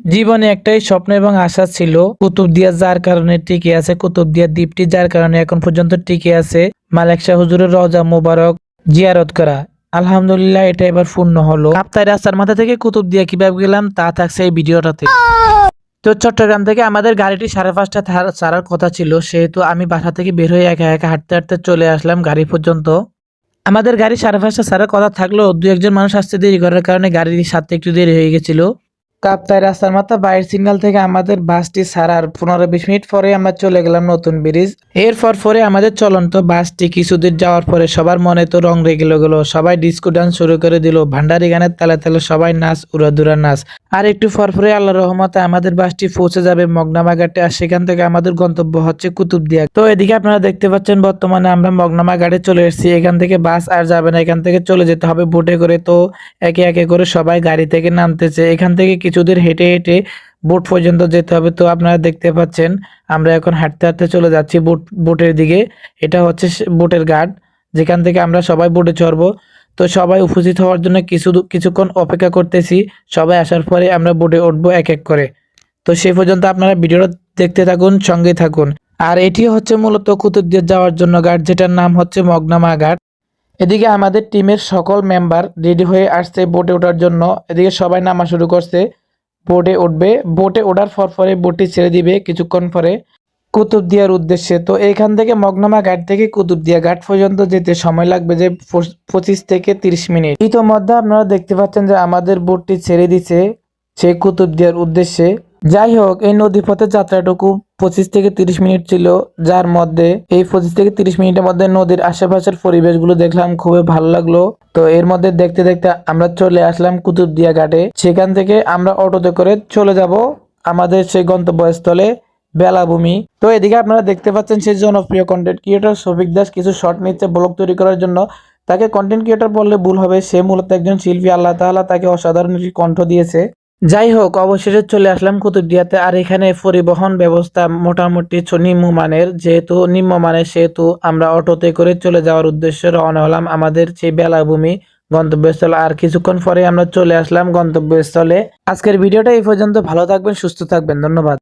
জীবনে একটাই স্বপ্ন এবং আশা ছিল কুতুবদিয়া, যার কারণে টিকে আছে কুতুবদিয়া দ্বীপটি, যার কারণে এখন পর্যন্ত টিকে আছে মালেক শাহ হুজুরের রওজা মোবারক জিয়ারত করা। আলহামদুলিল্লাহ, এটা এবার পূর্ণ হলো। কাপ্তাই রাস্তার মাথা থেকে কুতুবদিয়া কিভাবে গেলাম তা থাকছে এই ভিডিওটাতে। তো চট্টগ্রাম থেকে আমাদের গাড়িটি 5:30 ছাড়ার কথা ছিল, সেহেতু আমি বাসা থেকে বের হয়ে একা একা হাঁটতে হাঁটতে চলে আসলাম গাড়ি পর্যন্ত। আমাদের গাড়ি 5:30 ছাড়ার কথা থাকলেও দু একজন মানুষ আসতে দেরি করার কারণে গাড়ির সাথে একটু দেরি হয়ে গেছিল। কাপ্তাই রাস্তার মাথা বাইরের সিগন্যাল থেকে আমাদের বাসটি ছাড়ার 15-20 মিনিট পরে আমরা চলে গেলাম নতুন ব্রিজ। এরপর পরে আমাদের চলন্ত বাসটি কিছুদূর যাওয়ার পরে সবার মনে তো রং রেগে গেল, সবাই ডিস্কো ডান্স শুরু করে দিল, ভান্ডারি গানের তালে তালে সবাই নাচ, উড়াদুরা নাচ। আর একটু পরে আল্লাহর রহমতে আমাদের বাসটি পৌঁছে যাবে মগনামা ঘাটে, আর সেখান থেকে আমাদের গন্তব্য হচ্ছে কুতুবদিয়া। তো এদিকে আপনারা দেখতে পাচ্ছেন বর্তমানে আমরা মগনামা ঘাটে চলে এসেছি। এখান থেকে বাস আর যাবে না, এখান থেকে চলে যেতে হবে বোটে করে। তো একে একে করে সবাই গাড়ি থেকে নামতেছে, এখান থেকে কিছুদূর হেঁটে হেঁটে বোট পর্যন্ত যেতে হবে। তো আপনারা দেখতে পাচ্ছেন আমরা এখন হাঁটতে হাঁটতে চলে যাচ্ছি বোটের দিকে। এটা হচ্ছে বোটের ঘাট, যেখান থেকে আমরা সবাই বোটে চড়বো। তো সবাই উপস্থিত হওয়ার জন্য কিছুক্ষণ অপেক্ষা করতেছি। সবাই আসার পরে আমরা বোটে উঠবো এক এক করে। তো সেই পর্যন্ত আপনারা ভিডিওটা দেখতে থাকুন, সঙ্গে থাকুন। আর এটি হচ্ছে মূলত কুতুবদিয়া যাওয়ার জন্য ঘাট, যেটার নাম হচ্ছে মগনামা ঘাট। এদিকে আমাদের টিমের সকল মেম্বার রেডি হয়ে আসছে বোটে ওঠার জন্য। এদিকে সবাই নামা শুরু করছে, বোটে উঠবে। বোটে ওঠার পরে বোটটি ছেড়ে দিবে কিছুক্ষণ পরে কুতুবদিয়ার উদ্দেশ্যে। তো এখান থেকে মগনামা ঘাট থেকে কুতুবদিয়া ঘাট পর্যন্ত যেতে সময় লাগবে যে 25 থেকে 30 মিনিট। ইতোমধ্যে আপনারা দেখতে পাচ্ছেন যে আমাদের বোটটি ছেড়ে দিছে সেই কুতুবদিয়ার উদ্দেশ্যে। যাই হোক, এই নদীপথের যাত্রাটুকু 25 থেকে 30 মিনিট ছিল, যার মধ্যে এই 25 থেকে 30 মিনিটের মধ্যে নদীর আশেপাশের পরিবেশগুলো দেখলাম, খুবই ভালো লাগলো। তো এর মধ্যে দেখতে দেখতে আমরা চলে আসলাম কুতুবদিয়া ঘাটে। সেখান থেকে আমরা অটোতে করে চলে যাব আমাদের সেই গন্তব্যস্থলে বেলাভূমি। তো এদিকে আপনারা দেখতে পাচ্ছেন সেই জনপ্রিয় কন্টেন্ট ক্রিয়েটর শফিক দাস কিছু শর্ট নিচ্ছে ব্লগ তৈরি করার জন্য। তাকে কন্টেন্ট ক্রিয়েটর বললে ভুল হবে, সে মূলত একজন শিল্পী। আল্লাহ তাআলা তাকে অসাধারণ একটি কণ্ঠ দিয়েছে। যাই হোক, অবশেষে চলে আসলাম কুতুবদিয়াতে। আর এখানে পরিবহন ব্যবস্থা মোটামুটি নিম্নমানের, যেহেতু নিম্নমানের সেহেতু আমরা অটোতে করে চলে যাওয়ার উদ্দেশ্যে রওনা হলাম আমাদের সেই বেলাভূমি গন্তব্যস্থলে। আর কিছুক্ষণ পরে আমরা চলে আসলাম গন্তব্যস্থলে। আজকের ভিডিওটা এই পর্যন্ত। ভালো থাকবেন, সুস্থ থাকবেন, ধন্যবাদ।